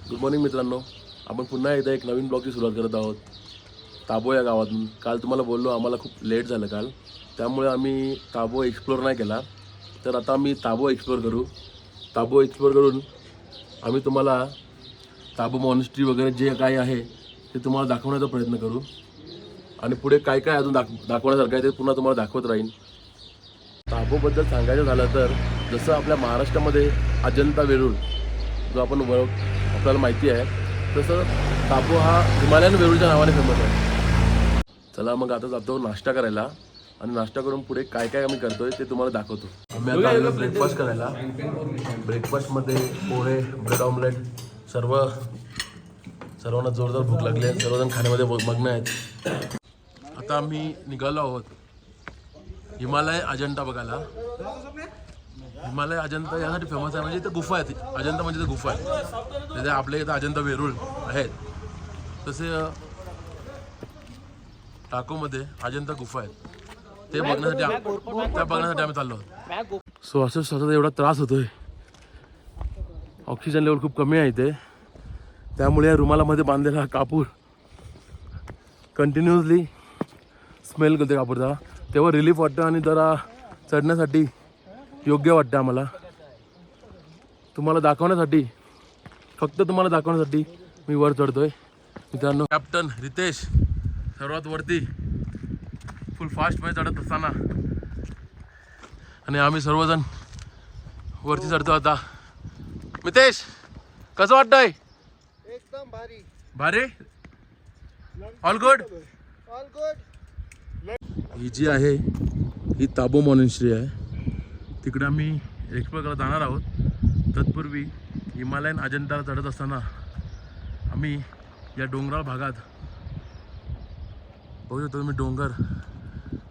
Good morning मित्रांनो, आपण पुन्हा एकदा एक नवीन ब्लॉगची सुरुवात करत आहोत ताबो या गावातून. काल तुम्हाला बोललो आम्हाला खूप लेट झालं काल, त्यामुळे आम्ही ताबो एक्सप्लोर नाही केला. तर आता आम्ही ताबो एक्सप्लोर करू. ताबो एक्सप्लोर करून आम्ही तुम्हाला ताबो मॉनेस्ट्री वगैरे जे काही आहे ते तुम्हाला दाखवण्याचा प्रयत्न करू. आणि पुढे काय काय अजून दाखवण्यासारखं आहे ते पुन्हा तुम्हाला दाखवत राहीन. ताबोबद्दल सांगायचं झालं तर जसं आपल्या महाराष्ट्रामध्ये अजंता वेरूळ जो आपण आपल्याला माहिती आहे, तसं ताबो हा हिमालयन वेरूळच्या नावाने फेमस आहे. चला मग आता जातो नाश्ता करायला आणि नाश्ता करून पुढे काय काय आम्ही करतोय ते तुम्हाला दाखवतो. आम्ही आता आलेलो ब्रेकफास्ट करायला. ब्रेकफास्टमध्ये पोहे, ब्रेड ऑमलेट, सर्वांना जोरदार भूक लागली आहे. सर्वजण खाण्यामध्ये मग्न आहेत. आता आम्ही निघालो आहोत हिमालय अजंता बघायला. हिमालय अजंता यासाठी फेमस आहे म्हणजे इथं गुफा आहेत. अजंता म्हणजे इथं गुफा आहे. तिथे आपल्या इथं अजंता वेरूळ आहेत, तसे टाकोमध्ये अजंता गुफा आहेत. ते बघण्यासाठी आम्ही चाललो आहोत. सो असं सतत एवढा त्रास होतोय. ऑक्सिजन लेवल खूप कमी आहे इथे, त्यामुळे या रुमालामध्ये बांधलेला कापूर कंटिन्युअसली स्मेल करते कापूरचा. तेव्हा रिलीफ वाटतं आणि जरा चढण्यासाठी योग्य वाटतं आम्हाला. तुम्हाला दाखवण्यासाठी, फक्त तुम्हाला दाखवण्यासाठी मी वर चढतोय मित्रांनो. कॅप्टन रितेश सर्वात वरती फुल फास्टमध्ये चढत असताना आणि आम्ही सर्वजण वरती चढतो. आता मितेश कसं वाटतंय? एकदम भारी. भारी? All good? All good. ही जी आहे ही ताबो मॉनेस्ट्री आहे. तिकडे आम्ही एक्सप्लोर करायला जाणार आहोत. तत्पूर्वी हिमालयन अजंताला चढत असताना आम्ही या डोंगराळ भागात बघू शकतो तुम्ही डोंगर,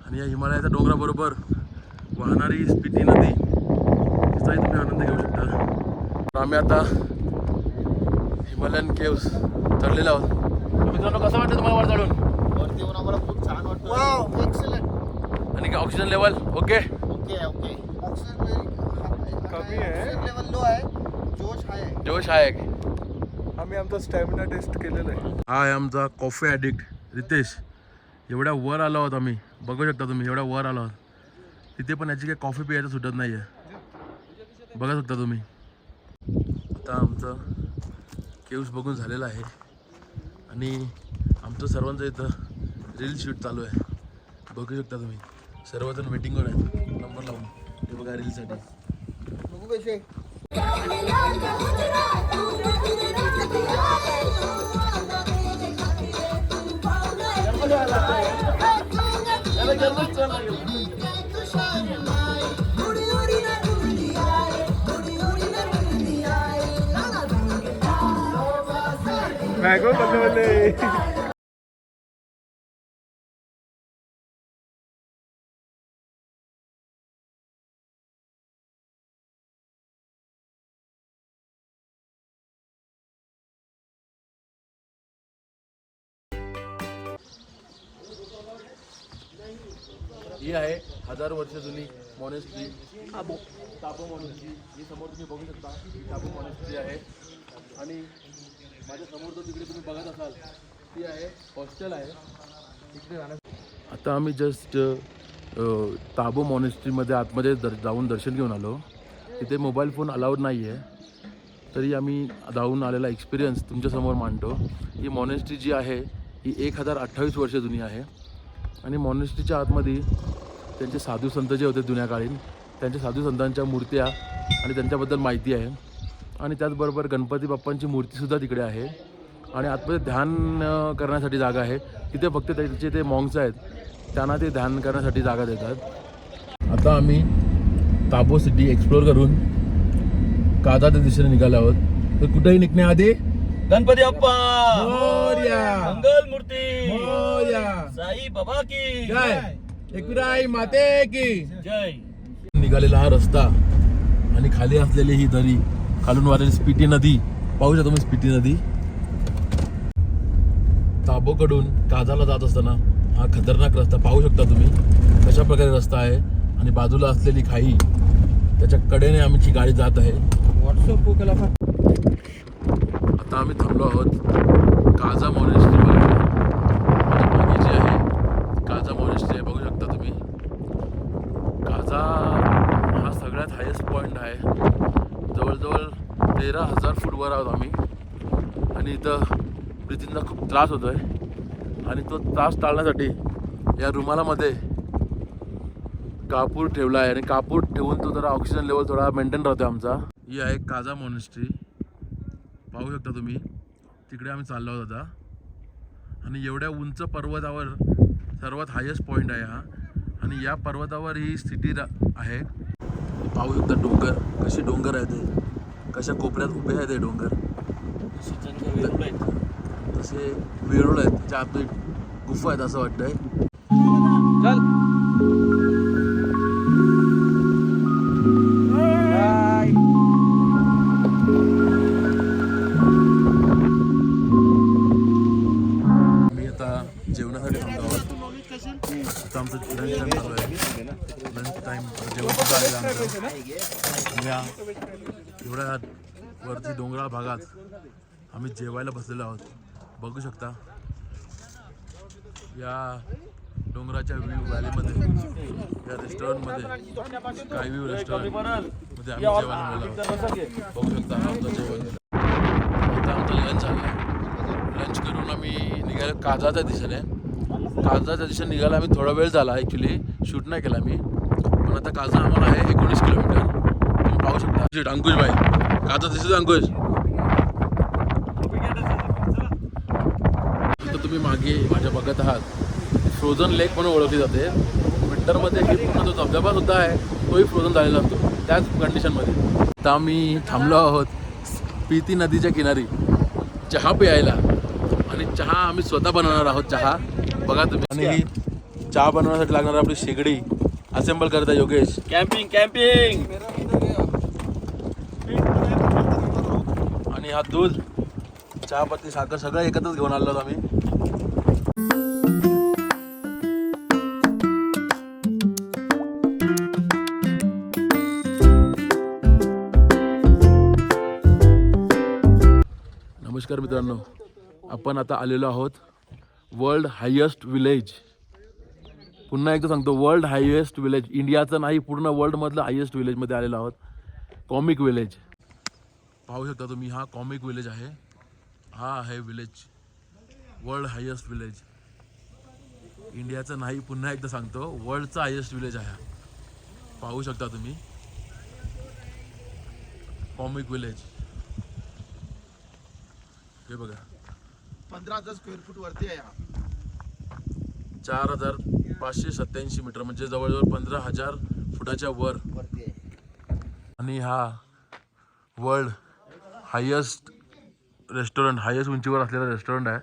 आणि या हिमालयाच्या डोंगराबरोबर वाहणारी स्पिती नदी, तिचाही तुम्ही आनंद घेऊ शकता. आम्ही आता हिमालयन केव्स चढलेलो आहोत. मित्रांनो कसं वाटतं तुम्हाला वर चढून? वरती येऊन आम्हाला खूप छान वाटतं. Wow, excellent. आणि काय oxygen level okay? Okay okay. Oxygen कमी आहे, ऑक्सिजन लेवल लो आहे, जोश हाय आहे. जोश आहे की? आम्ही आमचा स्टॅमिना टेस्ट केलेला आहे. हा आहे आमचा कॉफी ॲडिक्ट रितेश. एवढ्या वर आलो आहोत आम्ही, बघू शकता तुम्ही एवढ्या वर आलो आहोत. तिथे पण याची काही कॉफी प्यायचं सुटत नाही आहे, बघा शकता तुम्ही. आता आमचं केव्स बघून झालेलं आहे आणि आमचं सर्वांचं इथं रील शूट चालू आहे. बघू शकता तुम्ही सर्वजण वेटिंगवर आहेत नंबर लावून. हे बघा रीलसाठी. बघू कसे. मॅगो बनवले. ही आहे 1000 वर्ष जुनी मॉनेस्ट्री ताबो मॉनेस्ट्री. ही समोर तुम्ही बघू शकता ही ताबो मॉनेस्ट्री आहे. आणि माझ्या समोर जो तिकडे तुम्ही बघत असाल ती आहे हॉस्टेल आहे तिकडे राहण्यास. आता आम्ही जस्ट ताबो मॉनेस्ट्रीमध्ये आतमध्ये जाऊन दर्शन घेऊन आलो. तिथे मोबाईल फोन अलाउड नाही आहे, तरी आम्ही जाऊन आलेला एक्सपिरियन्स तुमच्यासमोर मांडतो. ही मॉनेस्ट्री जी आहे ही 1028 वर्ष जुनी आहे. आणि मॉनेस्ट्रीच्या आतमध्ये त्यांचे साधू संत जे होते जुन्या काळीन, त्यांच्या साधू संतांच्या मूर्त्या आणि त्यांच्याबद्दल माहिती आहे. आणि त्याचबरोबर गणपती बाप्पांची मूर्तीसुद्धा तिकडे आहे. आणि आतमध्ये ध्यान करण्यासाठी जागा आहे. तिथे फक्त त्यांचे ते मॉंग्स आहेत, त्यांना ते ध्यान करण्यासाठी जागा देतात. आता आम्ही ताबो सिटी एक्सप्लोर करून कादाच्या दिशेने निघालो आहोत. तर कुठेही निघण्याआधी गणपती बाप्पा मोरया, मंगल मूर्ती मोरया, साई बाबा की जय, एकविराई माते की जय. निघालेला हा रस्ता आणि खाली असलेली ही दरी, खालून वालेली स्पिती नदी पाहू शकता तुम्ही. स्पिती नदी ताबोकडून काजाला जात असताना हा खतरनाक रस्ता पाहू शकता तुम्ही कशा प्रकारे रस्ता आहे. आणि बाजूला असलेली खाई, त्याच्या कडेने आमची गाडी जात आहे. व्हॉट्सअप आता आम्ही थांबलो आहोत काजा मॉनेस्ट्रीवर. माझ्या मागे जी आहे ती काजा मॉनेस्ट्री आहे, बघू शकता तुम्ही. काजा हा सगळ्यात हायेस्ट पॉईंट आहे. जवळजवळ 13,000 फूटवर आहोत आम्ही. आणि इथं ब्रिथिंगचा खूप त्रास होतो आहे. आणि तो त्रास टाळण्यासाठी या रुमालामध्ये कापूर ठेवला आहे. आणि कापूर ठेवून तो जरा ऑक्सिजन लेवल थोडा मेंटेन राहतो आमचा. ही आहे काजा मॉनेस्ट्री, पाहू शकता तुम्ही. तिकडे आम्ही चाललो आहोत आता. आणि एवढ्या उंच पर्वतावर सर्वात हायेस्ट पॉईंट आहे हा. आणि या पर्वतावर ही सिटी आहे. पाहू शकता डोंगर कसे डोंगर आहेत ते, कशा कोपऱ्यात उभे आहेत ते डोंगर. तसे वेरूळ आहेत, त्याच्या आत गुफा आहेत असं वाटतंय. मी आता जेवणासाठी थांबलो आहोत. आता आमचं लंच टाईम चालू आहे. लंच टाईम जेवण सुद्धा आलेलं आमचं. आणि या एवढ्या वरती डोंगराळ भागात आम्ही जेवायला बसलेलो आहोत. बघू शकता या डोंगराच्या व्ह्यू व्हॅलीमध्ये, या रेस्टॉरंटमध्ये, स्काय व्ह्यू रेस्टॉरंटमध्ये आम्ही जेवायला मिळालो आहोत. बघू शकता आमचं जेवण. आता आमचं लंच आलं आहे. लंच करून आम्ही निघालो काजाच्या दिशेने. काजाच्या दिशेने निघायला आम्ही थोडा वेळ झाला. ॲक्च्युली शूट नाही केला मी, पण आता काजा आम्हाला आहे 19 किलोमीटर. तुम्ही पाहू शकता. अंकुश भाई, काजा दिसतो अंकुश. तुम्ही मागे माझ्या बघत आहात, फ्रोझन लेक म्हणून ओळखली जाते. विंटरमध्ये ही पूर्ण जो धबधबा सुद्धा आहे तोही फ्रोझन झालेला असतो त्याच कंडिशनमध्ये. आता आम्ही थांबलो आहोत स्पिती नदीच्या किनारी चहा प्यायला. आणि चहा आम्ही स्वतः बनवणार आहोत. चहा बघा तुम्ही. आणि ही चहा बनवण्यासाठी लागणार आपली शेगडी असेंबल करत आहे योगेश. Camping camping. आणि हा दूध, चहापत्ती, साखर सगळं एकत्रच घेऊन आलो आम्ही. नमस्कार मित्रांनो, आपण आता आलेलो आहोत वर्ल्ड हायेस्ट विलेज. पुन्हा एकदा सांगतो, वर्ल्ड हायेस्ट विलेज. इंडियाचं नाही, पूर्ण वर्ल्डमधलं हायेस्ट विलेजमध्ये आलेलो आहोत. कॉमिक विलेज पाहू शकता तुम्ही. हा कॉमिक विलेज आहे. हा आहे विलेज, वर्ल्ड हायेस्ट विलेज. इंडियाचं नाही, पुन्हा एकदा सांगतो, वर्ल्डचा हायेस्ट विलेज आहे. पाहू शकता तुम्ही कॉमिक विलेज. हे बघा, 15,000 स्क्वेअर फूट वरती आहे. 4,587 मीटर, म्हणजे जवळजवळ 15,000 फुटाच्या वर वरती आहे. आणि हा वर्ल्ड हायेस्ट रेस्टॉरंट, हायेस्ट उंचीवर असलेला रेस्टॉरंट आहे.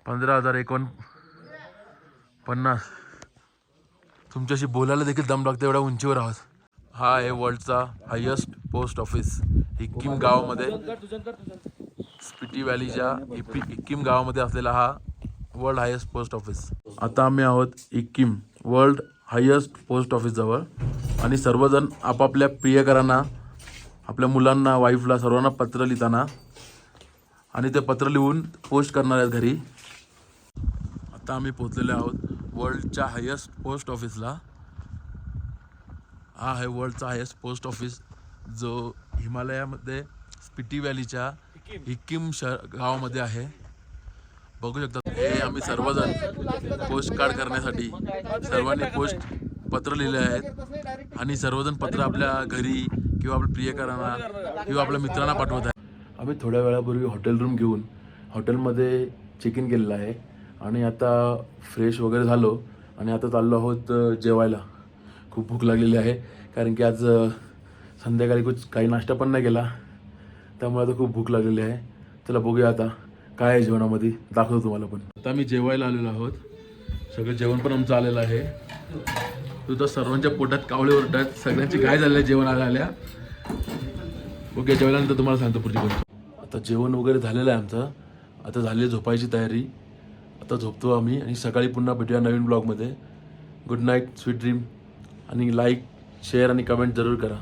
15,051. तुमच्याशी बोलायला देखील दम लागतो, एवढ्या उंचीवर आहोत. हा आहे वर्ल्डचा हायेस्ट पोस्ट ऑफिस. हिक्कीम गावामध्ये, स्पिटी व्हॅलीच्या हिक्कीम गावामध्ये असलेला हा वर्ल्ड हायेस्ट पोस्ट ऑफिस. आता आम्ही आहोत हिक्कीम वर्ल्ड हायेस्ट पोस्ट ऑफिस जवळ. आणि सर्वजण आपापल्या प्रियकरांना, आपल्या मुलांना, वाईफला, सर्वांना पत्र लिहिताना, आणि ते पत्र लिहून पोस्ट करणार आहेत घरी. आता आम्ही पोचलेले आहोत वर्ल्डच्या हायेस्ट पोस्ट ऑफिसला. हा आहे वर्ल्डचा हायेस्ट पोस्ट ऑफिस, जो हिमालयामध्ये स्पिटी व्हॅलीच्या हिक्कीम गावामध्ये आहे. बघू शकता. हे आम्ही सर्वजण पोस्ट कार्ड करण्यासाठी सर्वांनी पोस्ट पत्र लिहिले आहेत. आणि सर्वजण पत्र आपल्या घरी किंवा आपल्या प्रियकरांना किंवा आपल्या मित्रांना पाठवत आहे. आम्ही थोड्या वेळापूर्वी हॉटेल रूम घेऊन हॉटेलमध्ये चेक इन केलेलं आहे. आणि आता फ्रेश वगैरे झालो आणि आता चाललो आहोत जेवायला. खूप भूक लागलेली आहे, कारण की आज संध्याकाळी काही नाश्ता पण नाही केला, त्यामुळे आता खूप भूक लागलेली आहे. चला बघूया आता काय आहे जेवणामध्ये, दाखवतो तुम्हाला. पण आता आम्ही जेवायला आलेलो आहोत. सगळं जेवण पण आमचं आलेलं आहे. तुझं सर्वांच्या पोटात कावळे ओरडत आहेत, सगळ्यांची काय झालेलं आहे जेवण आल्या. ओके, जेवल्यानंतर तुम्हाला सांगतो पुढची गोष्ट. आता जेवण वगैरे झालेलं आहे आमचं. आता झाली झोपायची तयारी. आता झोपतो आम्ही आणि सकाळी पुन्हा भेटूया नवीन ब्लॉगमध्ये. Good night, sweet dream. आणि लाईक, शेअर आणि कमेंट जरूर करा.